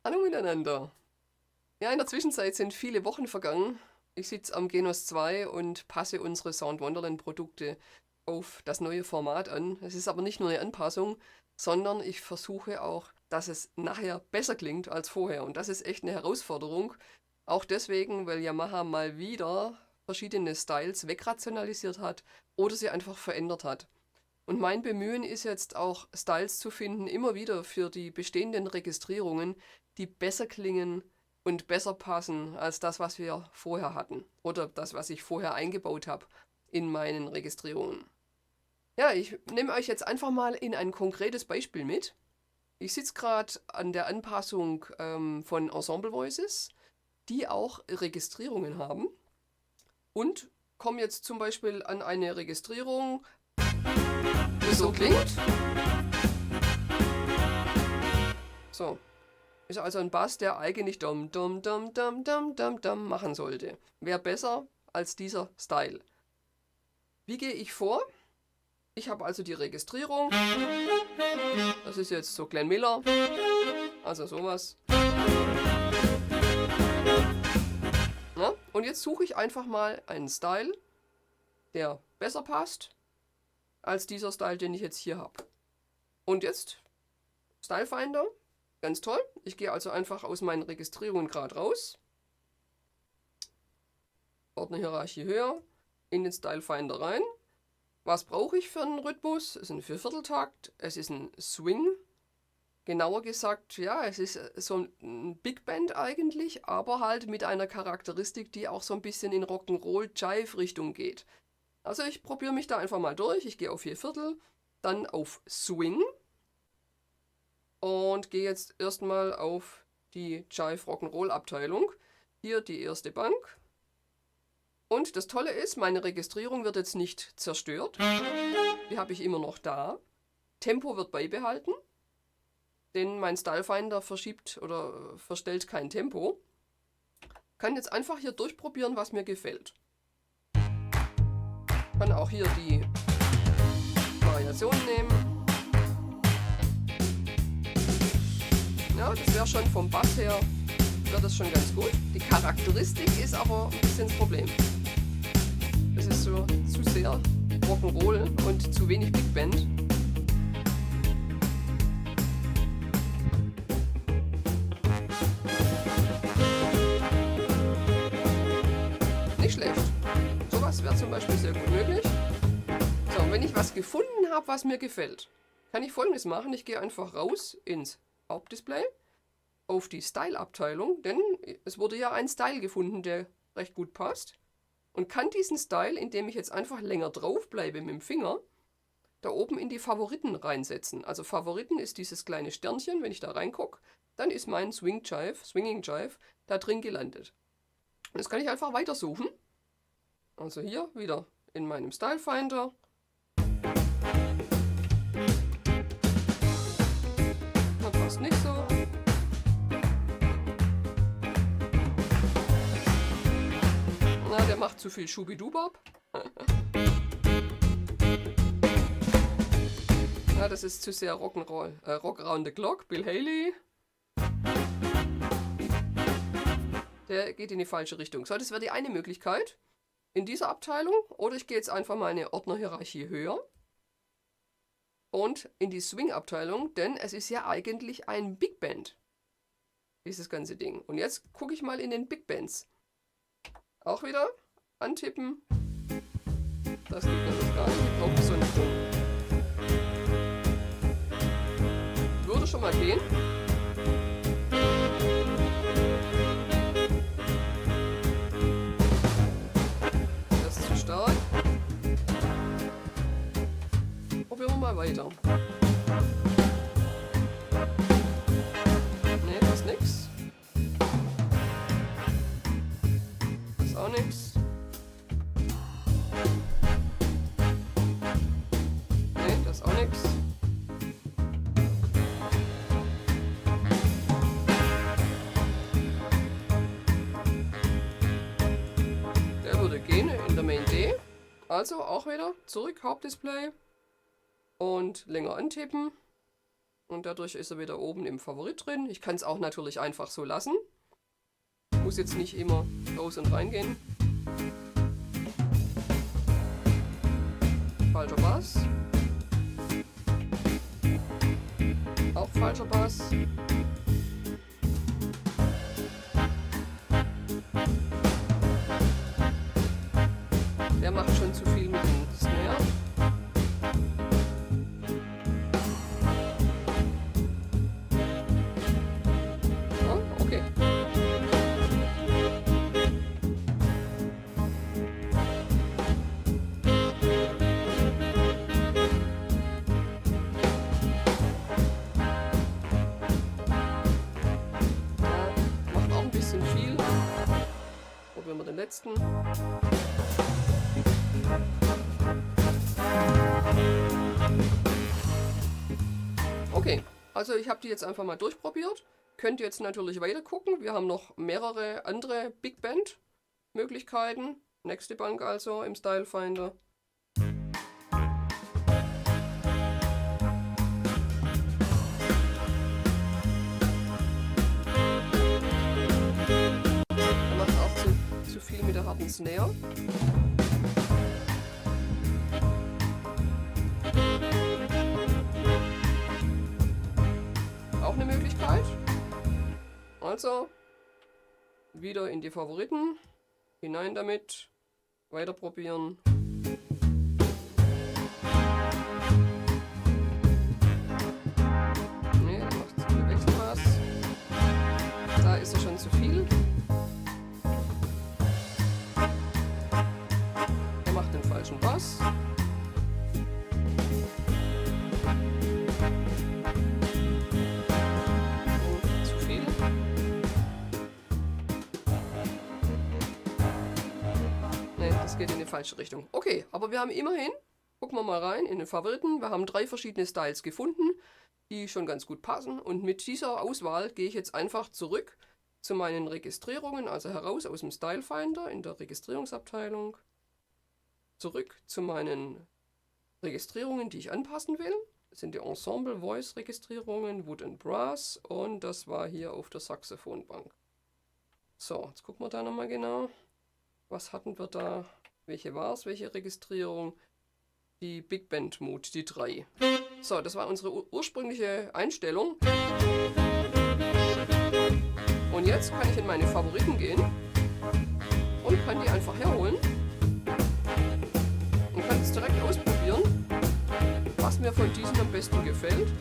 Hallo miteinander. Ja, in der Zwischenzeit sind viele Wochen vergangen. Ich sitze am Genos 2 und passe unsere Sound Wonderland Produkte auf das neue Format an. Es ist aber nicht nur eine Anpassung, sondern ich versuche auch, dass es nachher besser klingt als vorher. Und das ist echt eine Herausforderung. Auch deswegen, weil Yamaha mal wieder verschiedene Styles wegrationalisiert hat oder sie einfach verändert hat. Und mein Bemühen ist jetzt auch, Styles zu finden, immer wieder für die bestehenden Registrierungen, die besser klingen und besser passen als das, was wir vorher hatten. Oder das, was ich vorher eingebaut habe in meinen Registrierungen. Ja, ich nehme euch jetzt einfach mal in ein konkretes Beispiel mit. Ich sitze gerade an der Anpassung von Ensemble Voices, die auch Registrierungen haben. Und komme jetzt zum Beispiel an eine Registrierung, die so klingt. So. Ist also ein Bass, der eigentlich dum dum dum dum dum dum dum machen sollte. Wäre besser als dieser Style. Wie gehe ich vor? Ich habe also die Registrierung. Das ist jetzt so Glenn Miller. Also sowas. Na? Und jetzt suche ich einfach mal einen Style, der besser passt als dieser Style, den ich jetzt hier habe. Und jetzt Style Finder. Ganz toll. Ich gehe also einfach aus meinen Registrierungen gerade raus. Ordnerhierarchie höher. In den Style Finder rein. Was brauche ich für einen Rhythmus? Es ist ein Viervierteltakt. Es ist ein Swing. Genauer gesagt, ja, es ist so ein Big Band eigentlich, aber halt mit einer Charakteristik, die auch so ein bisschen in Rock'n'Roll-Jive-Richtung geht. Also ich probiere mich da einfach mal durch. Ich gehe auf 4/4, dann auf Swing. Und gehe jetzt erstmal auf die Jive Rock'n'Roll Abteilung. Hier die erste Bank. Und das Tolle ist, meine Registrierung wird jetzt nicht zerstört. Die habe ich immer noch da. Tempo wird beibehalten. Denn mein Style Finder verschiebt oder verstellt kein Tempo. Kann jetzt einfach hier durchprobieren, was mir gefällt. Kann auch hier die Variation nehmen. Ja, das wäre schon vom Bass her, wäre das schon ganz gut. Die Charakteristik ist aber ein bisschen das Problem. Es ist so zu sehr Rock'n'Roll und zu wenig Big Band. Nicht schlecht. Sowas wäre zum Beispiel sehr gut möglich. So, und wenn ich was gefunden habe, was mir gefällt, kann ich Folgendes machen. Ich gehe einfach raus ins Hauptdisplay, auf die Style-Abteilung, denn es wurde ja ein Style gefunden, der recht gut passt. Und kann diesen Style, indem ich jetzt einfach länger drauf bleibe mit dem Finger, da oben in die Favoriten reinsetzen. Also Favoriten ist dieses kleine Sternchen, wenn ich da reingucke, dann ist mein Swinging Jive, da drin gelandet. Und das kann ich einfach weitersuchen. Also hier wieder in meinem Style Finder. Das passt nicht so. Na, der macht zu viel Schubidubab. Ja, das ist zu sehr Rock'n'Roll. Rock Around the Clock, Bill Haley. Der geht in die falsche Richtung. So, das wäre die eine Möglichkeit in dieser Abteilung. Oder ich gehe jetzt einfach meine Ordnerhierarchie höher. Und in die Swing-Abteilung, denn es ist ja eigentlich ein Big Band. Dieses ganze Ding. Und jetzt gucke ich mal in den Big Bands. Auch wieder antippen. Das geht natürlich gar nicht. Ich brauche so einen Ton. Würde schon mal gehen. Das ist zu stark. Probieren wir mal weiter. Ne, das ist nix. Das ist auch nix. Ne, das ist auch nix. Der würde gehen in der Main D. Also auch wieder zurück, Hauptdisplay. Und länger antippen. Und dadurch ist er wieder oben im Favorit drin. Ich kann es auch natürlich einfach so lassen. Muss jetzt nicht immer raus und reingehen. Falscher Bass. Auch falscher Bass. Der macht schon zu viel mit dem Snare. Oh, okay. Macht auch ein bisschen viel. Probieren wir den letzten. Okay, also ich habe die jetzt einfach mal durchprobiert. Könnt ihr jetzt natürlich weiter gucken. Wir haben noch mehrere andere Big Band Möglichkeiten. Nächste Bank also im Style Finder. Er macht auch zu viel mit der harten Snare. Auch eine Möglichkeit. Also wieder in die Favoriten, hinein damit, weiter probieren. Ne, er macht zu viel Wechselbass. Da ist er schon zu viel. Er macht den falschen Bass. Das geht in die falsche Richtung. Okay, aber wir haben immerhin, gucken wir mal rein in den Favoriten, wir haben 3 verschiedene Styles gefunden, die schon ganz gut passen. Und mit dieser Auswahl gehe ich jetzt einfach zurück zu meinen Registrierungen, also heraus aus dem Style Finder in der Registrierungsabteilung, zurück zu meinen Registrierungen, die ich anpassen will. Das sind die Ensemble Voice Registrierungen, Wood and Brass, und das war hier auf der Saxophonbank. So, jetzt gucken wir da nochmal genau. Was hatten wir da? Welche war es? Welche Registrierung? Die Big Band Mode, die 3. So, das war unsere ursprüngliche Einstellung. Und jetzt kann ich in meine Favoriten gehen und kann die einfach herholen und kann es direkt ausprobieren, was mir von diesen am besten gefällt.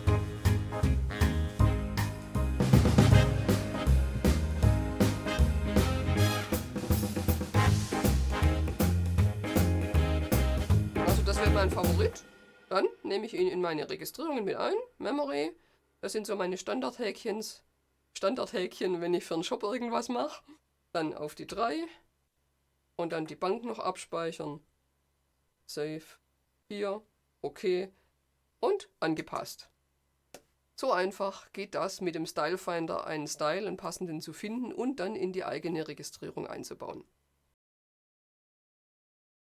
Mein Favorit. Dann nehme ich ihn in meine Registrierungen mit ein. Memory. Das sind so meine Standardhäkchen, wenn ich für einen Shop irgendwas mache. Dann auf die 3. Und dann die Bank noch abspeichern. Save. Hier. Okay. Und angepasst. So einfach geht das mit dem Style Finder, einen Style, einen passenden zu finden und dann in die eigene Registrierung einzubauen.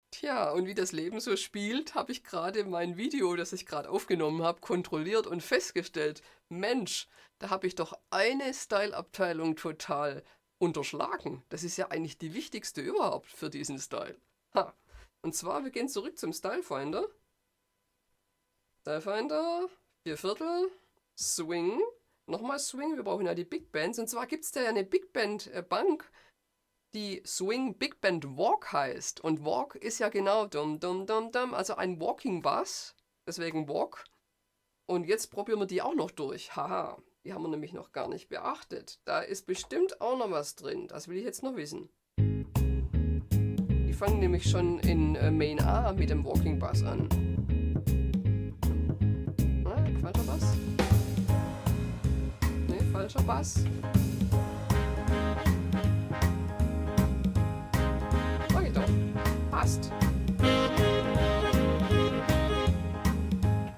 Tja, und wie das Leben so spielt, habe ich gerade mein Video, das ich gerade aufgenommen habe, kontrolliert und festgestellt, Mensch, da habe ich doch eine Style-Abteilung total unterschlagen. Das ist ja eigentlich die wichtigste überhaupt für diesen Style. Ha. Und zwar, wir gehen zurück zum Style Finder. Style Finder, 4/4, Swing, nochmal Swing, wir brauchen ja die Big Bands. Und zwar gibt es da ja eine Big Band Bank, die Swing Big Band Walk heißt. Und Walk ist ja genau dum dum dum dum, also ein Walking Bass, deswegen Walk. Und jetzt probieren wir die auch noch durch. Haha, die haben wir nämlich noch gar nicht beachtet. Da ist bestimmt auch noch was drin, das will ich jetzt noch wissen. Die fangen nämlich schon in Main A mit dem Walking Bass an. Falscher Bass. Ne, falscher Bass. Passt.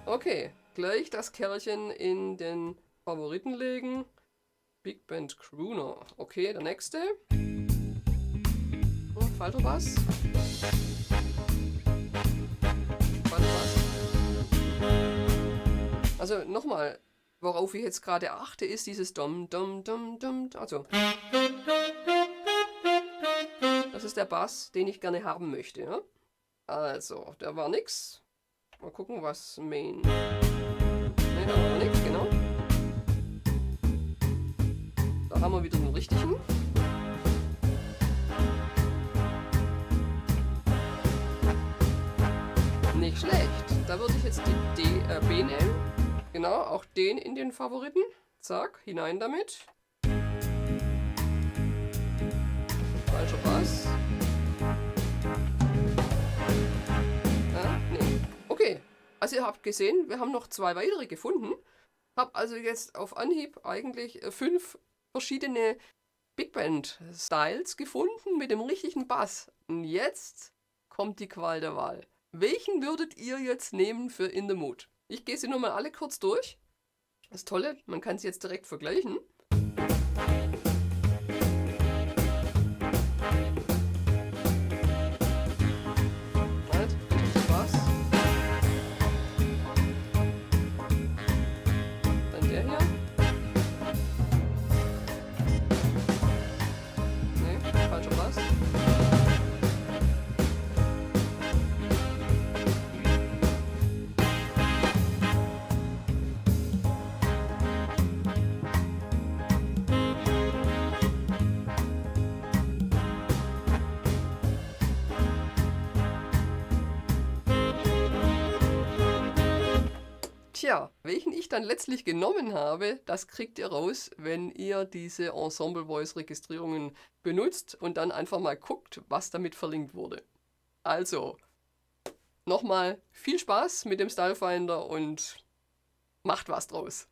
Okay, gleich das Kerlchen in den Favoriten legen. Big Band Crooner. Okay, der nächste. Oh, falscher Bass. Falscher Bass. Also nochmal, Worauf ich jetzt gerade achte, ist dieses Dum, Dum, Dum, Dum. Also, das ist der Bass, den ich gerne haben möchte. Ja? Also, da war nix. Mal gucken, was Main. Ne, da war nix, genau. Da haben wir wieder den richtigen. Nicht schlecht. Da würde ich jetzt die B nehmen. Genau, auch den in den Favoriten. Zack, hinein damit. Falscher Bass. Nee. Okay, also ihr habt gesehen, wir haben noch 2 weitere gefunden. Hab also jetzt auf Anhieb eigentlich 5 verschiedene Big Band Styles gefunden mit dem richtigen Bass. Und jetzt kommt die Qual der Wahl. Welchen würdet ihr jetzt nehmen für In the Mood? Ich gehe sie nur mal alle kurz durch. Das Tolle, man kann sie jetzt direkt vergleichen. Halt, Bass. Dann der hier. Nee, falscher Bass. Tja, welchen ich dann letztlich genommen habe, das kriegt ihr raus, wenn ihr diese Ensemble Voice Registrierungen benutzt und dann einfach mal guckt, was damit verlinkt wurde. Also, nochmal viel Spaß mit dem Stylefinder und macht was draus.